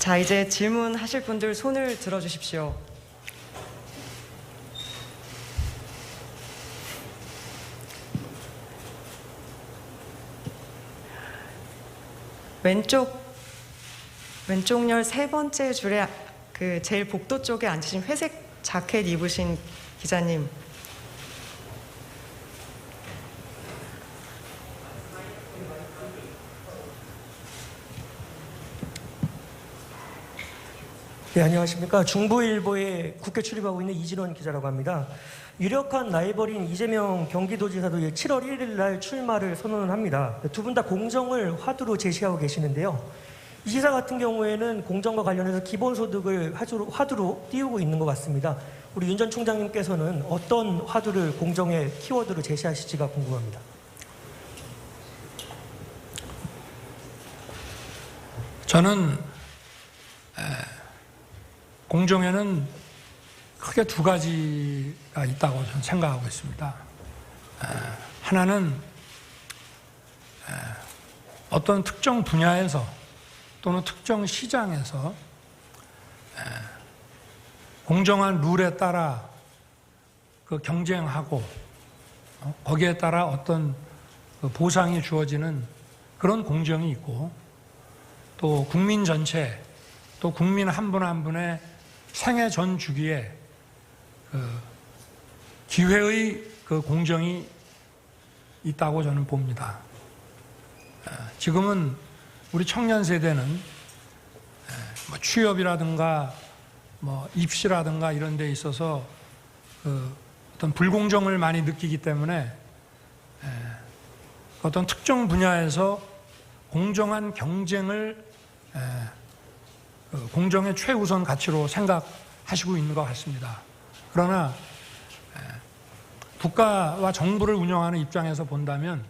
자, 이제 질문하실 분들 손을 들어주십시오. 왼쪽 열 세 번째 줄에 그 제일 복도 쪽에 앉으신 회색 자켓 입으신 기자님. 네, 안녕하십니까. 중부일보에 국회 출입하고 있는 이진원 기자라고 합니다. 유력한 라이벌인 이재명 경기도지사도 7월 1일 날 출마를 선언을 합니다. 두 분 다 공정을 화두로 제시하고 계시는데요. 이 지사 같은 경우에는 공정과 관련해서 기본소득을 화두로 띄우고 있는 것 같습니다. 우리 윤 전 총장님께서는 어떤 화두를 공정의 키워드로 제시하실지가 궁금합니다. 저는 공정에는 크게 두 가지가 있다고 저는 생각하고 있습니다. 하나는 어떤 특정 분야에서 또는 특정 시장에서 공정한 룰에 따라 그 경쟁하고 거기에 따라 어떤 그 보상이 주어지는 그런 공정이 있고, 또 국민 전체, 또 국민 한 분 한 분의 생애 전 주기에 그 기회의 그 공정이 있다고 저는 봅니다. 지금은 우리 청년 세대는 뭐 취업이라든가 뭐 입시라든가 이런 데 있어서 그 어떤 불공정을 많이 느끼기 때문에 어떤 특정 분야에서 공정한 경쟁을 공정의 최우선 가치로 생각하시고 있는 것 같습니다. 그러나 국가와 정부를 운영하는 입장에서 본다면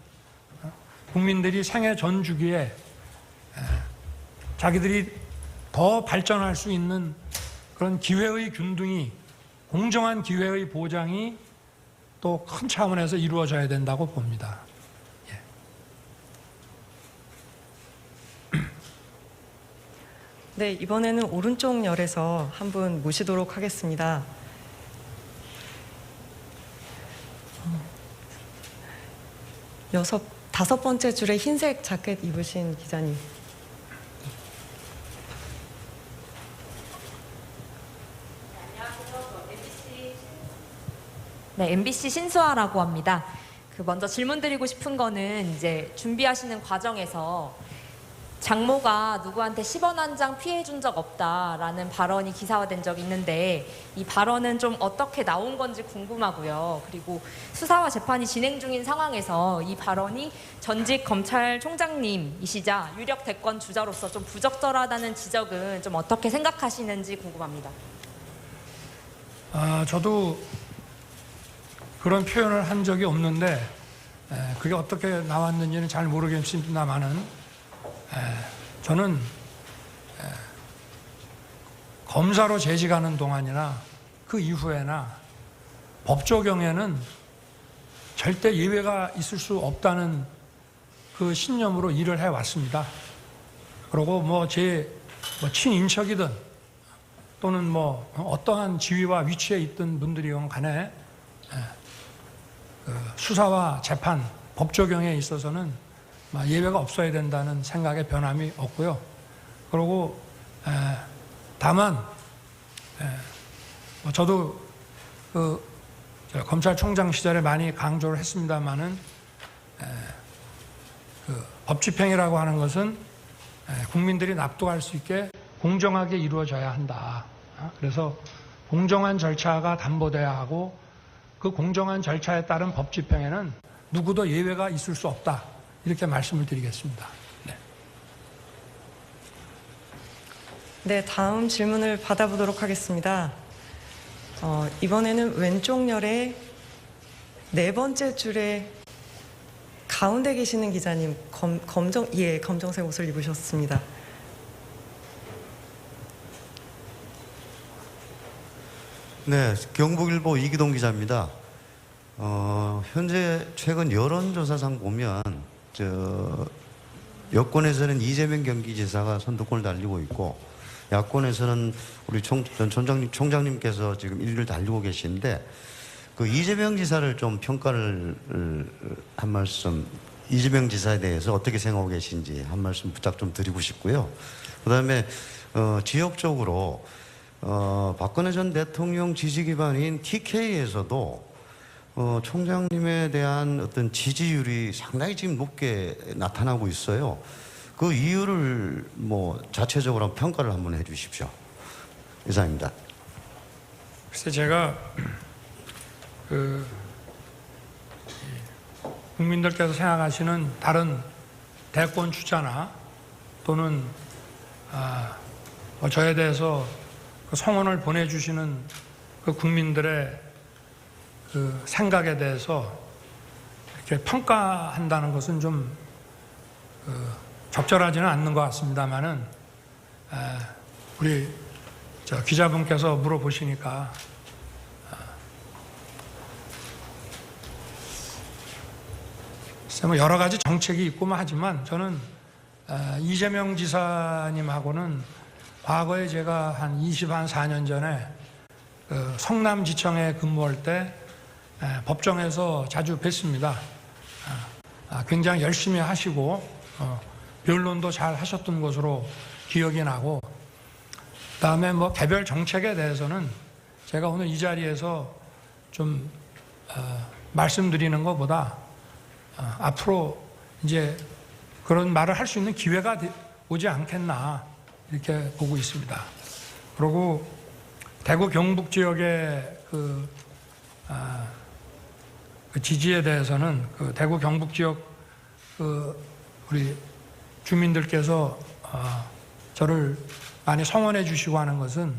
국민들이 생애 전 주기에 자기들이 더 발전할 수 있는 그런 기회의 균등이, 공정한 기회의 보장이 또 큰 차원에서 이루어져야 된다고 봅니다. 네, 이번에는 오른쪽 열에서 한 분 모시도록 하겠습니다. 다섯 번째 줄에 흰색 자켓 입으신 기자님. 네, MBC 신수아라고 합니다. 먼저 질문 드리고 싶은 거는 이제 준비하시는 과정에서 장모가 누구한테 10원 한 장 피해 준 적 없다라는 발언이 기사화된 적이 있는데, 이 발언은 좀 어떻게 나온 건지 궁금하고요. 그리고 수사와 재판이 진행 중인 상황에서 이 발언이 전직 검찰총장님이시자 유력 대권 주자로서 좀 부적절하다는 지적은 좀 어떻게 생각하시는지 궁금합니다. 저도 그런 표현을 한 적이 없는데 그게 어떻게 나왔는지는 잘 모르겠습니다만은 저는 검사로 재직하는 동안이나 그 이후에나 법 적용에는 절대 예외가 있을 수 없다는 그 신념으로 일을 해왔습니다. 그리고 뭐 제 친인척이든 또는 뭐 어떠한 지위와 위치에 있던 분들이건 간에 그 수사와 재판, 법 적용에 있어서는 예외가 없어야 된다는 생각에 변함이 없고요. 그리고 다만 저도 그 검찰총장 시절에 많이 강조를 했습니다마는 그 법집행이라고 하는 것은 국민들이 납득할 수 있게 공정하게 이루어져야 한다. 그래서 공정한 절차가 담보돼야 하고, 그 공정한 절차에 따른 법 집행에는 누구도 예외가 있을 수 없다. 이렇게 말씀을 드리겠습니다. 네, 다음 질문을 받아보도록 하겠습니다. 이번에는 왼쪽 열의 네 번째 줄에 가운데 계시는 기자님, 검정색 옷을 입으셨습니다. 네, 경북일보 이기동 기자입니다. 현재 최근 여론조사상 보면 여권에서는 이재명 경기지사가 선두권을 달리고 있고, 야권에서는 우리 전 총장님께서 지금 일을 달리고 계신데 그 이재명 지사를 좀 평가를 한 말씀, 이재명 지사에 대해서 어떻게 생각하고 계신지 한 말씀 부탁 좀 드리고 싶고요. 그다음에 지역적으로 박근혜 전 대통령 지지 기반인 TK에서도 총장님에 대한 어떤 지지율이 상당히 지금 높게 나타나고 있어요. 그 이유를 뭐 자체적으로 한번 평가를 한번 해주십시오. 이상입니다. 글쎄 제가 국민들께서 생각하시는 다른 대권 주자나 또는 저에 대해서 그 성원을 보내주시는 그 국민들의 그 생각에 대해서 이렇게 평가한다는 것은 좀 적절하지는 않는 것 같습니다만은 우리 기자분께서 물어보시니까 뭐 여러 가지 정책이 있고만 하지만 저는 이재명 지사님하고는 과거에 제가 한 24년 전에 성남지청에 근무할 때 법정에서 자주 뵀습니다. 굉장히 열심히 하시고 변론도 잘 하셨던 것으로 기억이 나고, 그다음에 뭐 개별 정책에 대해서는 제가 오늘 이 자리에서 좀 말씀드리는 것보다 앞으로 이제 그런 말을 할 수 있는 기회가 오지 않겠나 이렇게 보고 있습니다. 그리고 대구 경북 지역의 그 지지에 대해서는 그 대구 경북 지역 우리 주민들께서 저를 많이 성원해 주시고 하는 것은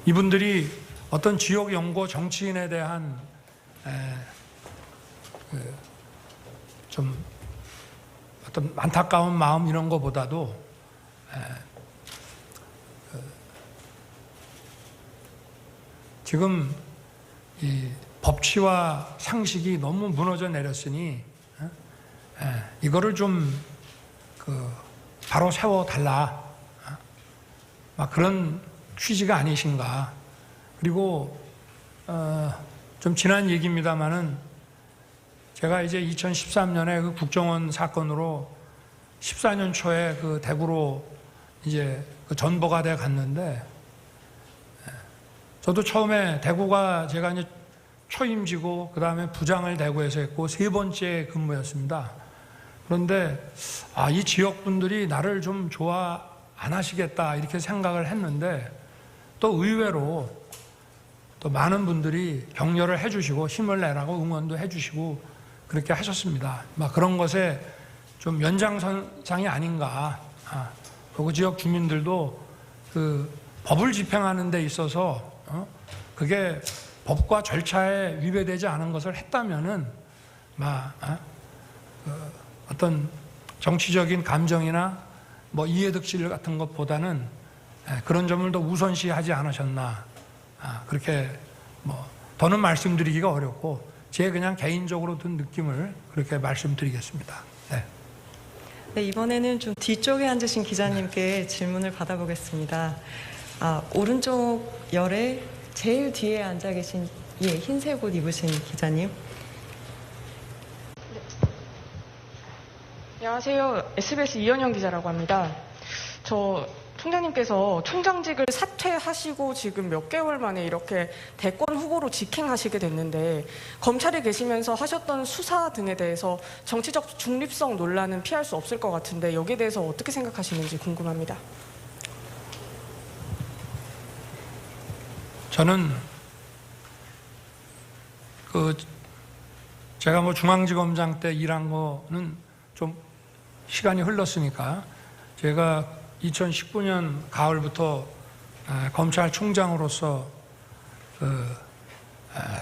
이분들이 어떤 지역 연고 정치인에 대한 좀 어떤 안타까운 마음 이런 것보다도 지금 이 법치와 상식이 너무 무너져 내렸으니 이거를 좀 바로 세워달라, 막 그런 취지가 아니신가. 그리고 좀 지난 얘기입니다만은 제가 이제 2013년에 그 국정원 사건으로 14년 초에 그 대구로 이제 그 전보가 돼 갔는데, 저도 처음에 대구가 제가 이제 초임지고 그 다음에 부장을 대구에서 했고 3번째 근무였습니다. 그런데 이 지역 분들이 나를 좀 좋아 안 하시겠다 이렇게 생각을 했는데, 또 의외로 또 많은 분들이 격려를 해주시고 힘을 내라고 응원도 해주시고 그렇게 하셨습니다. 막 그런 것에 좀 연장선상이 아닌가. 그 지역 주민들도 그 법을 집행하는 데 있어서 그게 법과 절차에 위배되지 않은 것을 했다면은 어떤 정치적인 감정이나 뭐 이해득실 같은 것보다는 그런 점을 더 우선시하지 않으셨나. 그렇게 뭐 더는 말씀드리기가 어렵고 제 그냥 개인적으로 든 느낌을 그렇게 말씀드리겠습니다. 네. 네, 이번에는 좀 뒤쪽에 앉으신 기자님께 질문을 받아보겠습니다. 오른쪽 열에 제일 뒤에 앉아 계신 흰색 옷 입으신 기자님. 안녕하세요. SBS 이현영 기자라고 합니다. 저 총장님께서 총장직을 사퇴하시고 지금 몇 개월 만에 이렇게 대권 후보로 직행하시게 됐는데, 검찰에 계시면서 하셨던 수사 등에 대해서 정치적 중립성 논란은 피할 수 없을 것 같은데 여기에 대해서 어떻게 생각하시는지 궁금합니다. 저는 제가 뭐 중앙지검장 때 일한 거는 좀 시간이 흘렀으니까 제가 2019년 가을부터 검찰총장으로서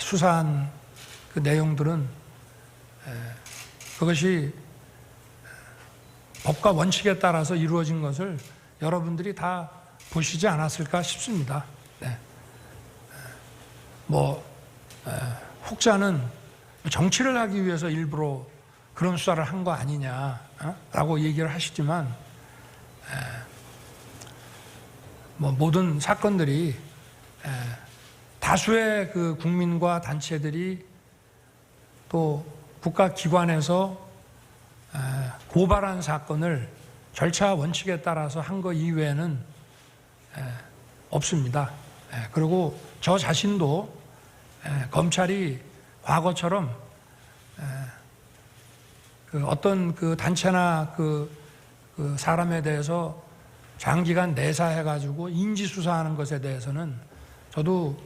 수사한 그 내용들은 그것이 법과 원칙에 따라서 이루어진 것을 여러분들이 다 보시지 않았을까 싶습니다. 네. 혹자는 정치를 하기 위해서 일부러 그런 수사를 한 거 아니냐라고 얘기를 하시지만 뭐 모든 사건들이 다수의 그 국민과 단체들이 또 국가기관에서 고발한 사건을 절차 원칙에 따라서 한 거 이외에는 없습니다. 그리고 저 자신도 검찰이 과거처럼 그 어떤 그 단체나 그 사람에 대해서 장기간 내사해가지고 인지수사하는 것에 대해서는 저도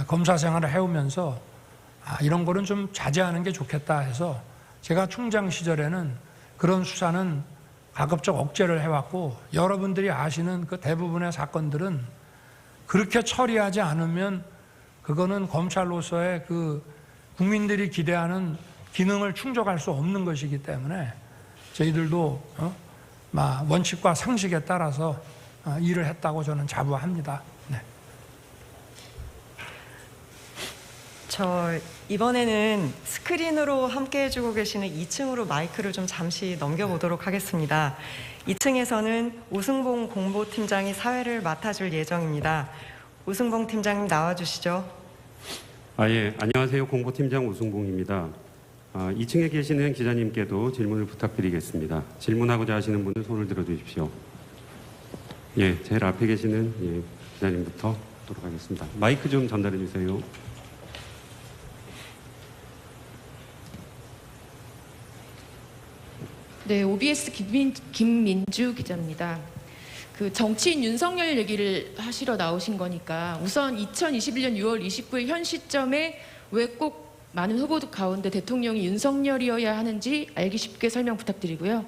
검사 생활을 해오면서 이런 거는 좀 자제하는 게 좋겠다 해서 제가 총장 시절에는 그런 수사는 가급적 억제를 해왔고, 여러분들이 아시는 그 대부분의 사건들은 그렇게 처리하지 않으면 그거는 검찰로서의 그 국민들이 기대하는 기능을 충족할 수 없는 것이기 때문에 저희들도 원칙과 상식에 따라서 일을 했다고 저는 자부합니다. 네. 저 이번에는 스크린으로 함께 해주고 계시는 2층으로 마이크를 좀 잠시 넘겨보도록 하겠습니다. 2층에서는 우승봉 공보팀장이 사회를 맡아줄 예정입니다. 우승봉 팀장님 나와주시죠. 예, 안녕하세요. 공보팀장 우승봉입니다. 2층에 계시는 기자님께도 질문을 부탁드리겠습니다. 질문하고자 하시는 분은 손을 들어주십시오. 예, 제일 앞에 계시는 기자님부터 하도록 하겠습니다. 마이크 좀 전달해 주세요. 네, OBS 김민주 기자입니다. 그 정치인 윤석열 얘기를 하시러 나오신 거니까 우선 2021년 6월 29일 현 시점에 왜 꼭 많은 후보들 가운데 대통령이 윤석열이어야 하는지 알기 쉽게 설명 부탁드리고요.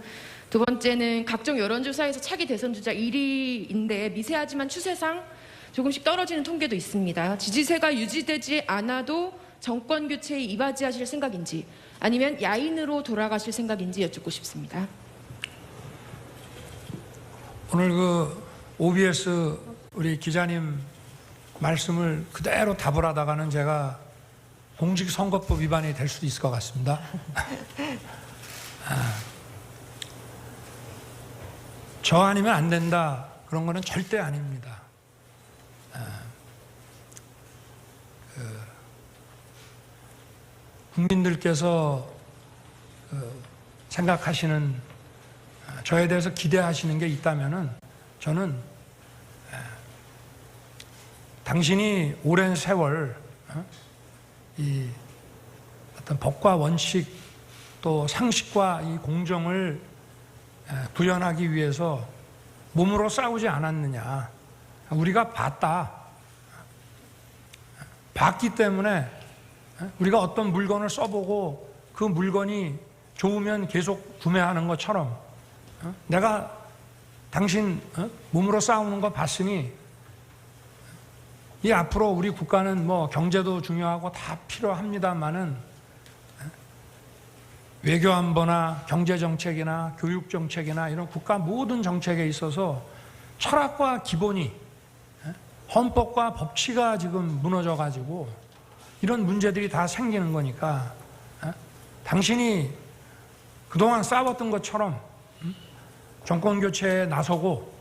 두 번째는 각종 여론조사에서 차기 대선 주자 1위인데 미세하지만 추세상 조금씩 떨어지는 통계도 있습니다. 지지세가 유지되지 않아도 정권 교체에 이바지하실 생각인지 아니면 야인으로 돌아가실 생각인지 여쭙고 싶습니다. 오늘 그 OBS 우리 기자님 말씀을 그대로 답을 하다가는 제가 공직선거법 위반이 될 수도 있을 것 같습니다. 저 아니면 안 된다 그런 거는 절대 아닙니다. 국민들께서 생각하시는 저에 대해서 기대하시는 게 있다면은 저는 당신이 오랜 세월 이 어떤 법과 원칙 또 상식과 이 공정을 구현하기 위해서 몸으로 싸우지 않았느냐. 우리가 봤기 때문에 우리가 어떤 물건을 써보고 그 물건이 좋으면 계속 구매하는 것처럼 내가 당신 몸으로 싸우는 거 봤으니 이 앞으로 우리 국가는 뭐 경제도 중요하고 다 필요합니다만은 외교안보나 경제정책이나 교육정책이나 이런 국가 모든 정책에 있어서 철학과 기본이 헌법과 법치가 지금 무너져가지고 이런 문제들이 다 생기는 거니까 당신이 그동안 싸웠던 것처럼 정권 교체에 나서고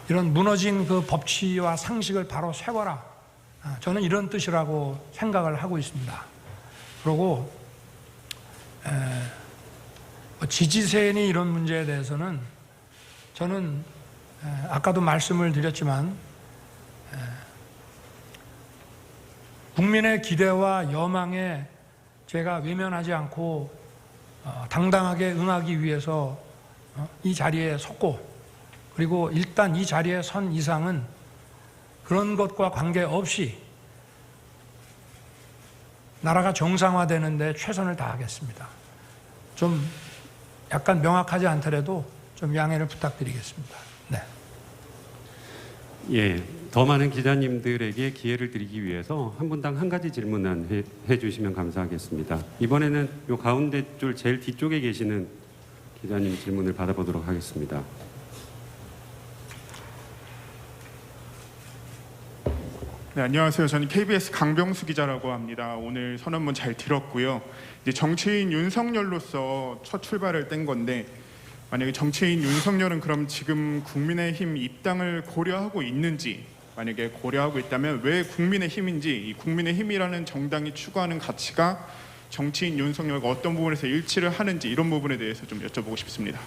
이런 무너진 그 법치와 상식을 바로 세워라. 저는 이런 뜻이라고 생각을 하고 있습니다. 그리고 지지세니 이런 문제에 대해서는 저는 아까도 말씀을 드렸지만 국민의 기대와 여망에 제가 외면하지 않고 당당하게 응하기 위해서 이 자리에 섰고, 그리고 일단 이 자리에 선 이상은 그런 것과 관계없이 나라가 정상화되는 데 최선을 다하겠습니다. 좀 약간 명확하지 않더라도 좀 양해를 부탁드리겠습니다. 네. 예, 더 많은 기자님들에게 기회를 드리기 위해서 한 분당 한 가지 질문만 해주시면 감사하겠습니다. 이번에는 요 가운데 줄 제일 뒤쪽에 계시는 기자님 질문을 받아보도록 하겠습니다. 네, 안녕하세요. 저는 KBS 강병수 기자라고 합니다. 오늘 선언문 잘 들었고요. 이제 정치인 윤석열로서 첫 출발을 뗀 건데 만약에 정치인 윤석열은 그럼 지금 국민의힘 입당을 고려하고 있는지, 만약에 고려하고 있다면 왜 국민의힘인지, 이 국민의힘이라는 정당이 추구하는 가치가 정치인 윤석열과 어떤 부분에서 일치를 하는지, 이런 부분에 대해서 좀 여쭤보고 싶습니다.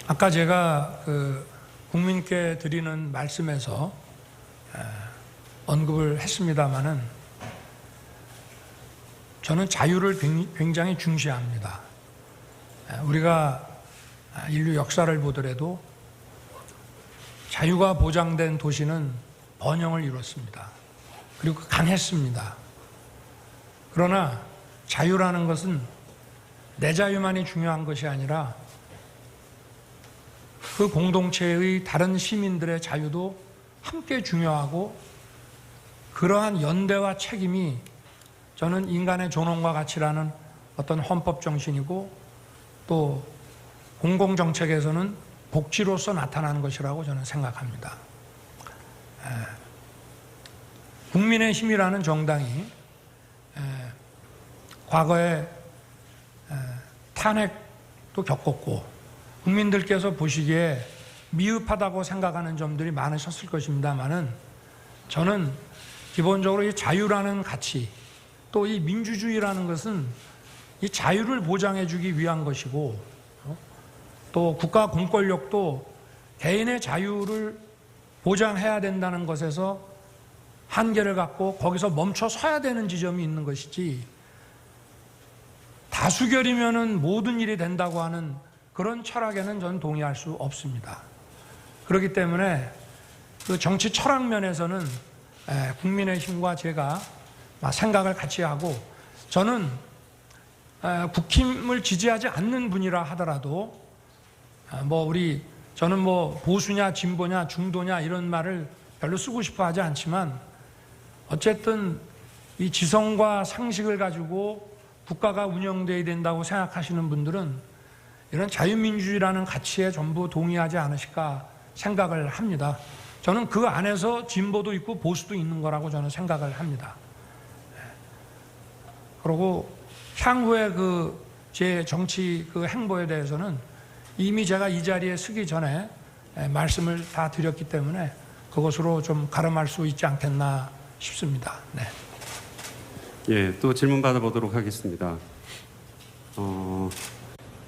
아까 제가 국민께 드리는 말씀에서 언급을 했습니다마는 저는 자유를 굉장히 중시합니다. 우리가 인류 역사를 보더라도 자유가 보장된 도시는 번영을 이뤘습니다. 그리고 강했습니다. 그러나 자유라는 것은 내 자유만이 중요한 것이 아니라 그 공동체의 다른 시민들의 자유도 함께 중요하고, 그러한 연대와 책임이 저는 인간의 존엄과 가치라는 어떤 헌법 정신이고, 또 공공정책에서는 복지로서 나타나는 것이라고 저는 생각합니다. 국민의힘이라는 정당이 과거에 탄핵도 겪었고, 국민들께서 보시기에 미흡하다고 생각하는 점들이 많으셨을 것입니다만은, 저는 기본적으로 이 자유라는 가치, 또 이 민주주의라는 것은 이 자유를 보장해주기 위한 것이고, 또 국가 공권력도 개인의 자유를 보장해야 된다는 것에서 한계를 갖고 거기서 멈춰 서야 되는 지점이 있는 것이지, 다수결이면은 모든 일이 된다고 하는 그런 철학에는 저는 동의할 수 없습니다. 그렇기 때문에 그 정치 철학 면에서는 국민의힘과 제가 생각을 같이 하고, 저는 국힘을 지지하지 않는 분이라 하더라도 저는 보수냐 진보냐 중도냐 이런 말을 별로 쓰고 싶어 하지 않지만, 어쨌든 이 지성과 상식을 가지고 국가가 운영되어야 된다고 생각하시는 분들은 이런 자유민주주의라는 가치에 전부 동의하지 않으실까 생각을 합니다. 저는 그 안에서 진보도 있고 보수도 있는 거라고 저는 생각을 합니다. 그리고 향후에 제 정치 행보에 대해서는 이미 제가 이 자리에 서기 전에 말씀을 다 드렸기 때문에 그것으로 좀 가름할 수 있지 않겠나 싶습니다. 네. 예, 또 질문 받아보도록 하겠습니다.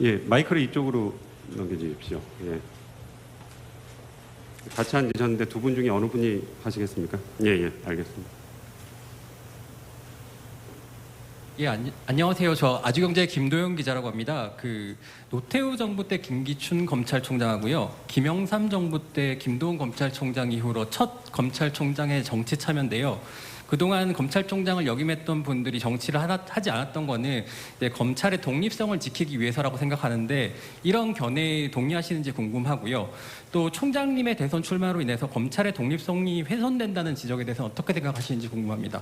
예, 마이크를 이쪽으로 넘겨주십시오. 예. 같이 앉으셨는데 두 분 중에 어느 분이 하시겠습니까? 예, 알겠습니다. 예, 안녕하세요. 저 아주경제 김도영 기자라고 합니다. 노태우 정부 때 김기춘 검찰총장하고요, 김영삼 정부 때 김도훈 검찰총장 이후로 첫 검찰총장의 정치 참여인데요. 그동안 검찰총장을 역임했던 분들이 정치를 하지 않았던 거는 검찰의 독립성을 지키기 위해서라고 생각하는데, 이런 견해에 동의하시는지 궁금하고요. 또 총장님의 대선 출마로 인해서 검찰의 독립성이 훼손된다는 지적에 대해서 어떻게 생각하시는지 궁금합니다.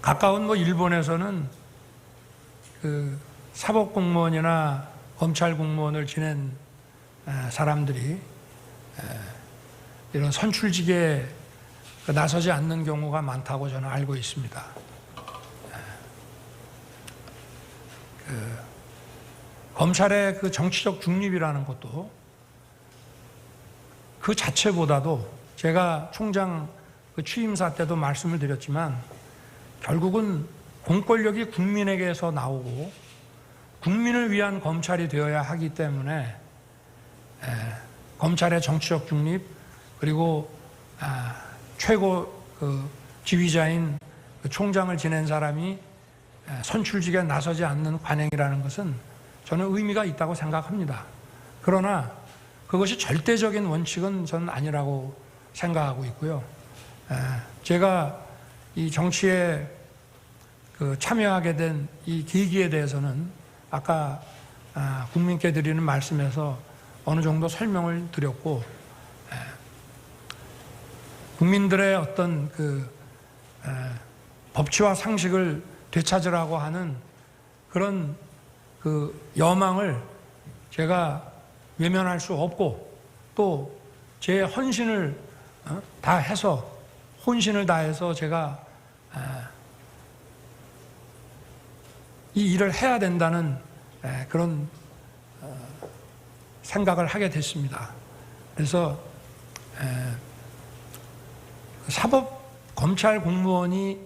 가까운 일본에서는 사법공무원이나 검찰공무원을 지낸 사람들이 이런 선출직에 나서지 않는 경우가 많다고 저는 알고 있습니다. 검찰의 정치적 중립이라는 것도 그 자체보다도, 제가 총장 취임사 때도 말씀을 드렸지만, 결국은 공권력이 국민에게서 나오고 국민을 위한 검찰이 되어야 하기 때문에 검찰의 정치적 중립, 그리고 최고 지휘자인 총장을 지낸 사람이 선출직에 나서지 않는 관행이라는 것은 저는 의미가 있다고 생각합니다. 그러나 그것이 절대적인 원칙은 저는 아니라고 생각하고 있고요. 제가 이 정치에 참여하게 된 이 계기에 대해서는 아까 국민께 드리는 말씀에서 어느 정도 설명을 드렸고, 국민들의 어떤 법치와 상식을 되찾으라고 하는 그런 여망을 제가 외면할 수 없고, 또 제 헌신을 다해서 혼신을 다해서 제가 이 일을 해야 된다는 그런 생각을 하게 됐습니다. 그래서 사법 검찰 공무원이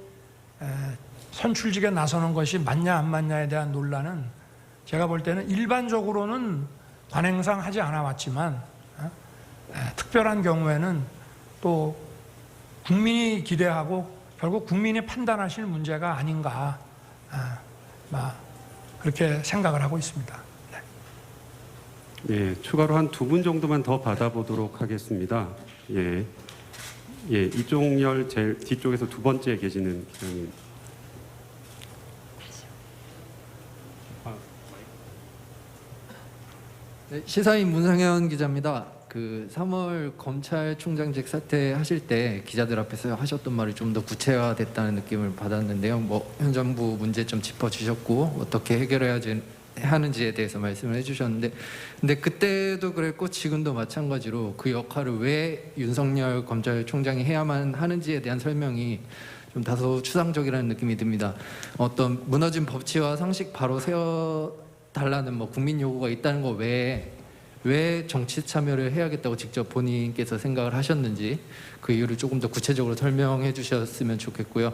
선출직에 나서는 것이 맞냐 안 맞냐에 대한 논란은 제가 볼 때는 일반적으로는 관행상 하지 않아 왔지만 특별한 경우에는 또 국민이 기대하고 결국 국민이 판단하실 문제가 아닌가 그렇게 생각을 하고 있습니다. 예, 추가로 한 2분 정도만 더 받아보도록 하겠습니다. 예, 이종열 제일 뒤쪽에서 두 번째 계시는 기자님. 네, 시사인 문상현 기자입니다. 그 3월 검찰총장직 사퇴하실 때 기자들 앞에서 하셨던 말이 좀 더 구체화됐다는 느낌을 받았는데요. 뭐 현 정부 문제 좀 짚어주셨고 어떻게 해결해야 하는지에 대해서 말씀을 해주셨는데, 근데 그때도 그랬고 지금도 마찬가지로 그 역할을 왜 윤석열 검찰총장이 해야만 하는지에 대한 설명이 좀 다소 추상적이라는 느낌이 듭니다. 어떤 무너진 법치와 상식 바로 세워달라는 뭐 국민 요구가 있다는 거 외에 왜 정치 참여를 해야겠다고 직접 본인께서 생각을 하셨는지 그 이유를 조금 더 구체적으로 설명해 주셨으면 좋겠고요.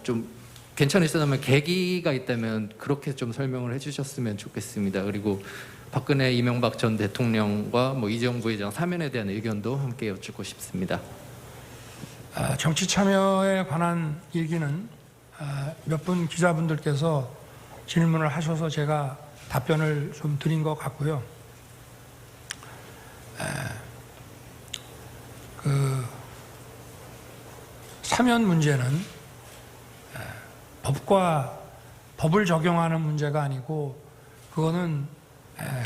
좀 괜찮으시다면 계기가 있다면 그렇게 좀 설명을 해주셨으면 좋겠습니다. 그리고 박근혜, 이명박 전 대통령과 뭐 이재용 부회장 사면에 대한 의견도 함께 여쭙고 싶습니다. 정치 참여에 관한 얘기는 몇 분 기자분들께서 질문을 하셔서 제가 답변을 좀 드린 것 같고요. 그 사면 문제는 법을 적용하는 문제가 아니고 그거는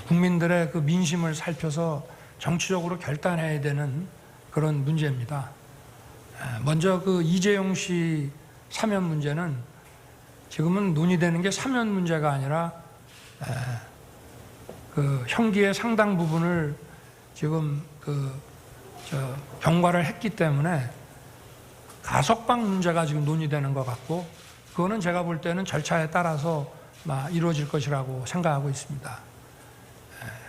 국민들의 그 민심을 살펴서 정치적으로 결단해야 되는 그런 문제입니다. 먼저 그 이재용 씨 사면 문제는 지금은 논의되는 게 사면 문제가 아니라 그 형기의 상당 부분을 지금 경과를 했기 때문에 가석방 문제가 지금 논의되는 것 같고 그거는 제가 볼 때는 절차에 따라서 이루어질 것이라고 생각하고 있습니다.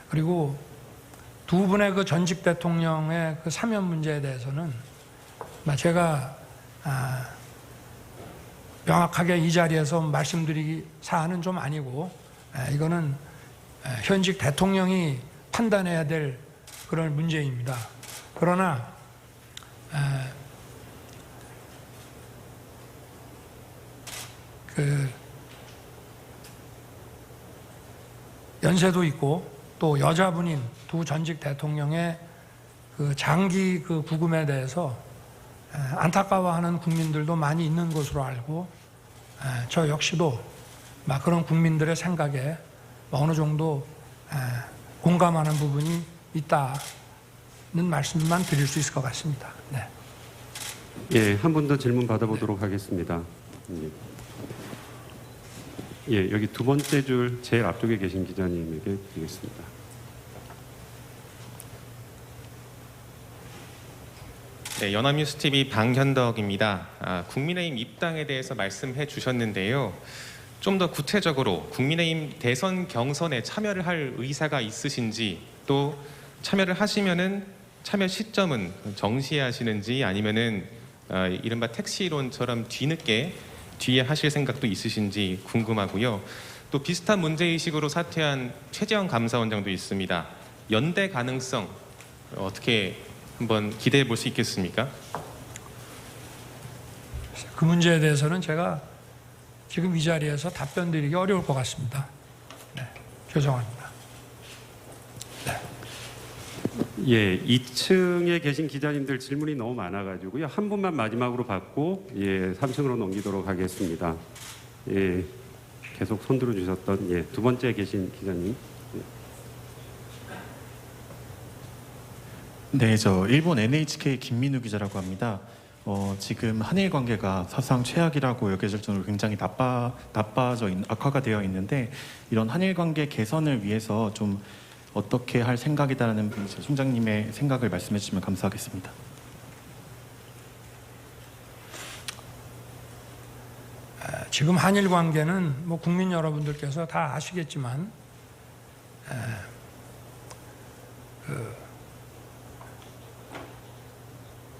그리고 두 분의 그 전직 대통령의 그 사면 문제에 대해서는 제가 명확하게 이 자리에서 말씀드리기 사안은 좀 아니고 이거는 현직 대통령이 판단해야 될 그런 문제입니다. 그러나 그 연세도 있고 또 여자분인 두 전직 대통령의 그 장기 그 구금에 대해서 안타까워하는 국민들도 많이 있는 것으로 알고 저 역시도 그런 국민들의 생각에 어느 정도 공감하는 부분이 있다는 말씀만 드릴 수 있을 것 같습니다. 네. 예, 한 분 더 질문 받아보도록 하겠습니다. 예, 여기 두 번째 줄 제일 앞쪽에 계신 기자님에게 드리겠습니다. 네, 연합뉴스TV 방현덕입니다. 국민의힘 입당에 대해서 말씀해 주셨는데요. 좀 더 구체적으로 국민의힘 대선 경선에 참여를 할 의사가 있으신지, 또 참여를 하시면은 참여 시점은 정시에 하시는지 아니면은 이른바 택시론처럼 뒤에 하실 생각도 있으신지 궁금하고요. 또 비슷한 문제의식으로 사퇴한 최재형 감사원장도 있습니다. 연대 가능성 어떻게 한번 기대해 볼 수 있겠습니까? 그 문제에 대해서는 제가 지금 이 자리에서 답변 드리기 어려울 것 같습니다. 네, 죄송합니다. 네. 예, 2층에 계신 기자님들 질문이 너무 많아가지고요. 한 분만 마지막으로 받고 3층으로 넘기도록 하겠습니다. 예, 계속 손 들어주셨던 두 번째 계신 기자님. 네, 저 일본 NHK 김민우 기자라고 합니다. 지금 한일 관계가 사상 최악이라고 여겨질 정도로 굉장히 악화가 되어 있는데 이런 한일 관계 개선을 위해서 좀 어떻게 할 생각이다라는 총장님의 생각을 말씀해 주시면 감사하겠습니다. 지금 한일 관계는 뭐 국민 여러분들께서 다 아시겠지만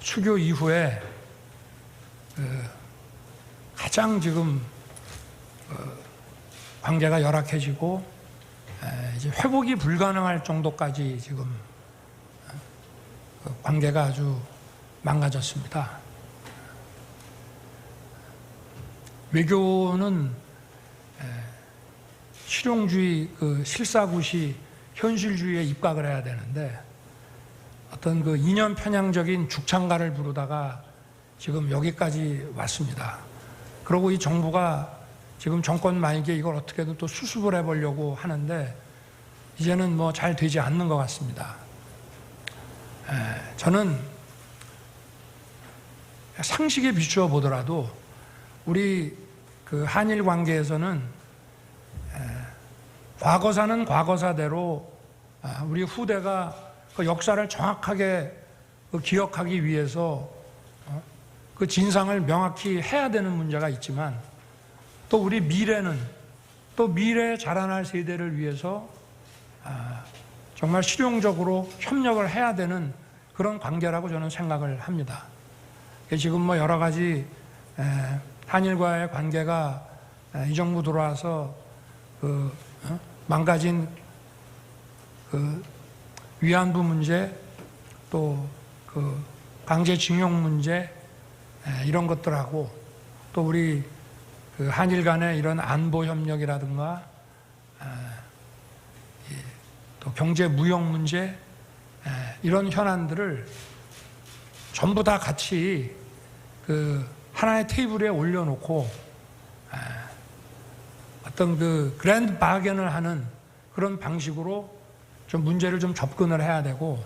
수교 이후에 가장 지금 관계가 열악해지고 이제 회복이 불가능할 정도까지 지금 관계가 아주 망가졌습니다. 외교는 실용주의, 실사구시, 현실주의에 입각을 해야 되는데 어떤 그 이념 편향적인 죽창가를 부르다가 지금 여기까지 왔습니다. 그리고 이 정부가 지금 정권 말기에 이걸 어떻게든 또 수습을 해보려고 하는데 이제는 뭐 잘 되지 않는 것 같습니다. 저는 상식에 비추어 보더라도 우리 그 한일 관계에서는 과거사는 과거사대로 우리 후대가 그 역사를 정확하게 기억하기 위해서 그 진상을 명확히 해야 되는 문제가 있지만 또 우리 미래는 또 미래에 자라날 세대를 위해서 정말 실용적으로 협력을 해야 되는 그런 관계라고 저는 생각을 합니다. 지금 뭐 여러 가지 한일과의 관계가 이 정부 들어와서 망가진 그 위안부 문제 또 그 강제징용 문제 이런 것들하고 또 우리 그 한일 간의 이런 안보 협력이라든가 또 경제 무역 문제 이런 현안들을 전부 다 같이 그 하나의 테이블에 올려놓고 어떤 그 그랜드 바겐을 하는 그런 방식으로 좀 문제를 좀 접근을 해야 되고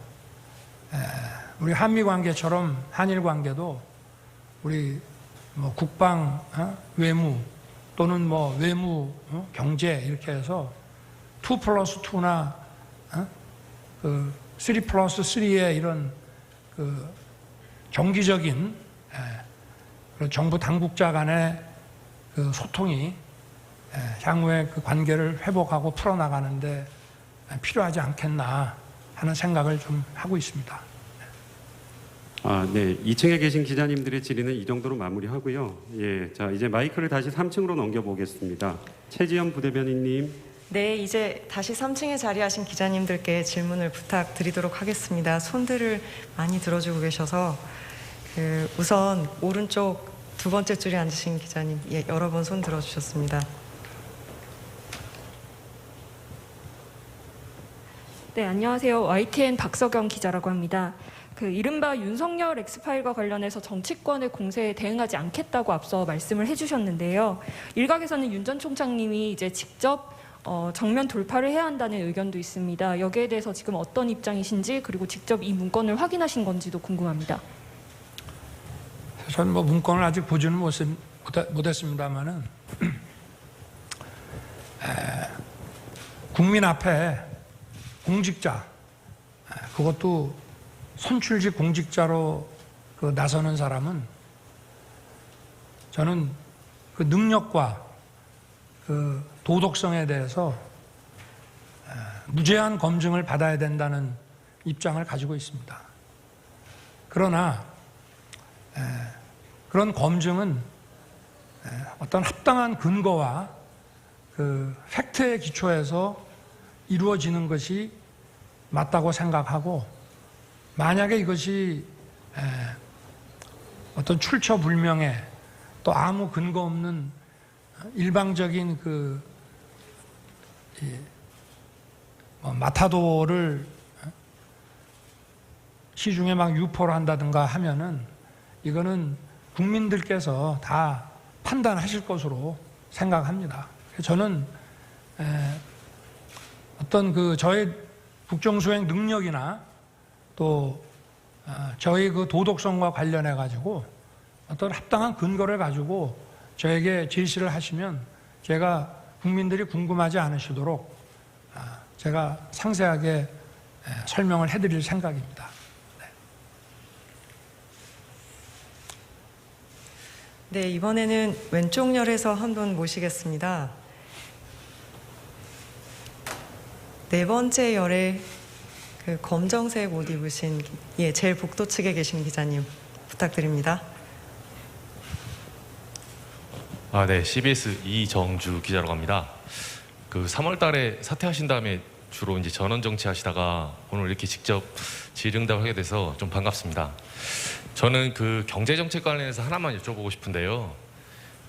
우리 한미 관계처럼 한일 관계도 우리 뭐 국방, 외무 또는 뭐 외무, 경제 이렇게 해서 2+2나 그 3+3의 이런 그 정기적인 정부 당국자 간의 그 소통이 향후에 그 관계를 회복하고 풀어나가는데 필요하지 않겠나 하는 생각을 좀 하고 있습니다. 네. 2층에 계신 기자님들의 질의는 이 정도로 마무리하고요. 예, 자 이제 마이크를 다시 3층으로 넘겨보겠습니다. 최지연 부대변인님. 네, 이제 다시 3층에 자리하신 기자님들께 질문을 부탁드리도록 하겠습니다. 손들을 많이 들어주고 계셔서 우선 오른쪽 두 번째 줄에 앉으신 기자님 여러 번 손 들어주셨습니다. 네, 안녕하세요. YTN 박서경 기자라고 합니다. 그 이른바 윤석열 엑스파일과 관련해서 정치권의 공세에 대응하지 않겠다고 앞서 말씀을 해주셨는데요. 일각에서는 윤 전 총장님이 이제 직접 정면 돌파를 해야 한다는 의견도 있습니다. 여기에 대해서 지금 어떤 입장이신지 그리고 직접 이 문건을 확인하신 건지도 궁금합니다. 저는 뭐 문건을 아직 보지는 못했습니다만은 국민 앞에 공직자 그것도 선출직 공직자로 그 나서는 사람은 저는 그 능력과 그 도덕성에 대해서 무제한 검증을 받아야 된다는 입장을 가지고 있습니다. 그러나 그런 검증은 어떤 합당한 근거와 그 팩트에 기초해서 이루어지는 것이 맞다고 생각하고 만약에 이것이 어떤 출처불명의 또 아무 근거 없는 일방적인 그 마타도를 시중에 막 유포를 한다든가 하면은 이거는 국민들께서 다 판단하실 것으로 생각합니다. 저는 어떤 그 저의 국정수행 능력이나 또 저희 그 도덕성과 관련해 가지고 어떤 합당한 근거를 가지고 저에게 제시를 하시면 제가 국민들이 궁금하지 않으시도록 제가 상세하게 설명을 해드릴 생각입니다. 네, 이번에는 왼쪽 열에서 한 분 모시겠습니다. 네 번째 열에 그 검정색 옷 입으신 제일 복도 측에 계신 기자님 부탁드립니다. 네, CBS 이정주 기자라고 합니다. 그 3월달에 사퇴하신 다음에 주로 이제 전원 정치하시다가 오늘 이렇게 직접 질의응답을 하게 돼서 좀 반갑습니다. 저는 그 경제 정책 관련해서 하나만 여쭤보고 싶은데요.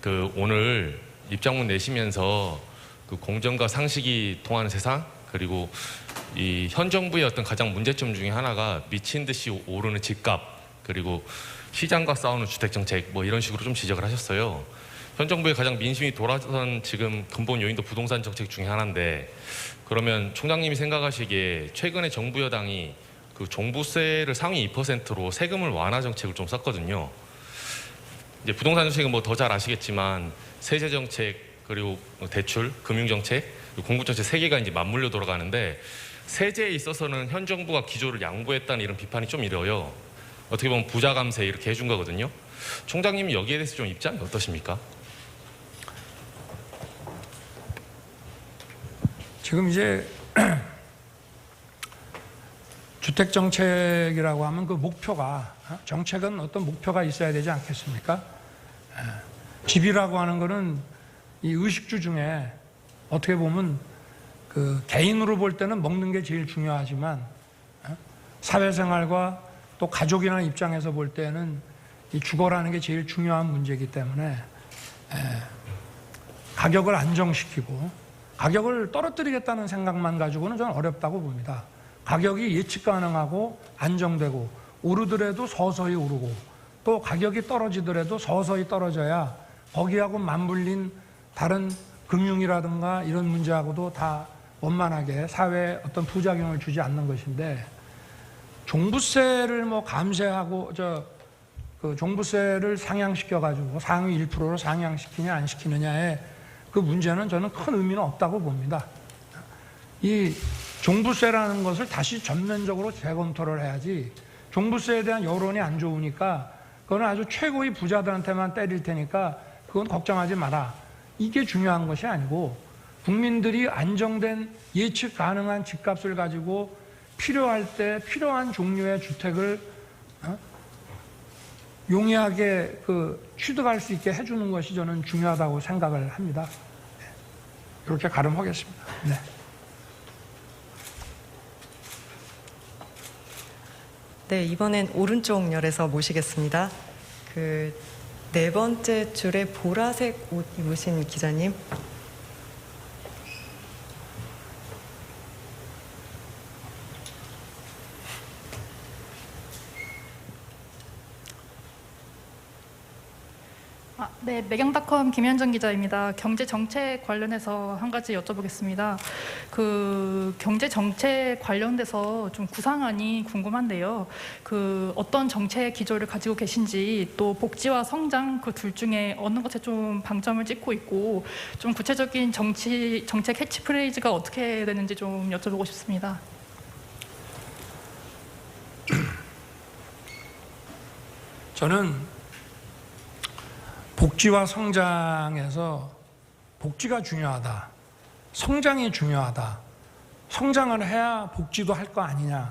그 오늘 입장문 내시면서 그 공정과 상식이 통하는 세상, 그리고 이 현 정부의 어떤 가장 문제점 중에 하나가 미친 듯이 오르는 집값, 그리고 시장과 싸우는 주택 정책, 뭐 이런 식으로 좀 지적을 하셨어요. 현 정부의 가장 민심이 돌아선 지금 근본 요인도 부동산 정책 중에 하나인데, 그러면 총장님이 생각하시기에 최근에 정부 여당이 그 종부세를 상위 2%로 세금을 완화 정책을 좀 썼거든요. 이제 부동산 정책은 뭐 더 잘 아시겠지만 세제 정책, 그리고 대출, 금융 정책, 공급 정책 세 개가 이제 맞물려 돌아가는데, 세제에 있어서는 현 정부가 기조를 양보했다는 이런 비판이 좀 이래요. 어떻게 보면 부자 감세 이렇게 해준 거거든요. 총장님이 여기에 대해서 좀 입장이 어떠십니까? 지금 이제 주택 정책이라고 하면 그 목표가, 정책은 어떤 목표가 있어야 되지 않겠습니까? 집이라고 하는 거는 이 의식주 중에 어떻게 보면 그 개인으로 볼 때는 먹는 게 제일 중요하지만 사회생활과 또 가족이나 입장에서 볼 때는 이 주거라는 게 제일 중요한 문제이기 때문에 가격을 안정시키고 가격을 떨어뜨리겠다는 생각만 가지고는 저는 어렵다고 봅니다. 가격이 예측 가능하고 안정되고 오르더라도 서서히 오르고 또 가격이 떨어지더라도 서서히 떨어져야 거기하고 맞물린 다른 금융이라든가 이런 문제하고도 다 원만하게 사회에 어떤 부작용을 주지 않는 것인데, 종부세를 뭐 감세하고 그 종부세를 상향시켜 가지고 상위 1%로 상향시키냐 안 시키느냐의 그 문제는 저는 큰 의미는 없다고 봅니다. 이 종부세라는 것을 다시 전면적으로 재검토를 해야지, 종부세에 대한 여론이 안 좋으니까 그건 아주 최고의 부자들한테만 때릴 테니까 그건 걱정하지 마라, 이게 중요한 것이 아니고, 국민들이 안정된 예측 가능한 집값을 가지고 필요할 때 필요한 종류의 주택을 용이하게 취득할 수 있게 해주는 것이 저는 중요하다고 생각을 합니다. 이렇게 가름하겠습니다. 네. 네, 이번엔 오른쪽 열에서 모시겠습니다. 그 네 번째 줄에 보라색 옷 입으신 기자님. 네, 매경닷컴 김현정 기자입니다. 경제 정책 관련해서 한 가지 여쭤보겠습니다. 그 경제 정책 관련돼서 좀 구상안이 궁금한데요. 그 어떤 정책 기조를 가지고 계신지, 또 복지와 성장 그 둘 중에 어느 것에 좀 방점을 찍고 있고, 좀 구체적인 정책 캐치프레이즈가 어떻게 되는지 좀 여쭤보고 싶습니다. 저는 복지와 성장에서 복지가 중요하다, 성장이 중요하다, 성장을 해야 복지도 할 거 아니냐,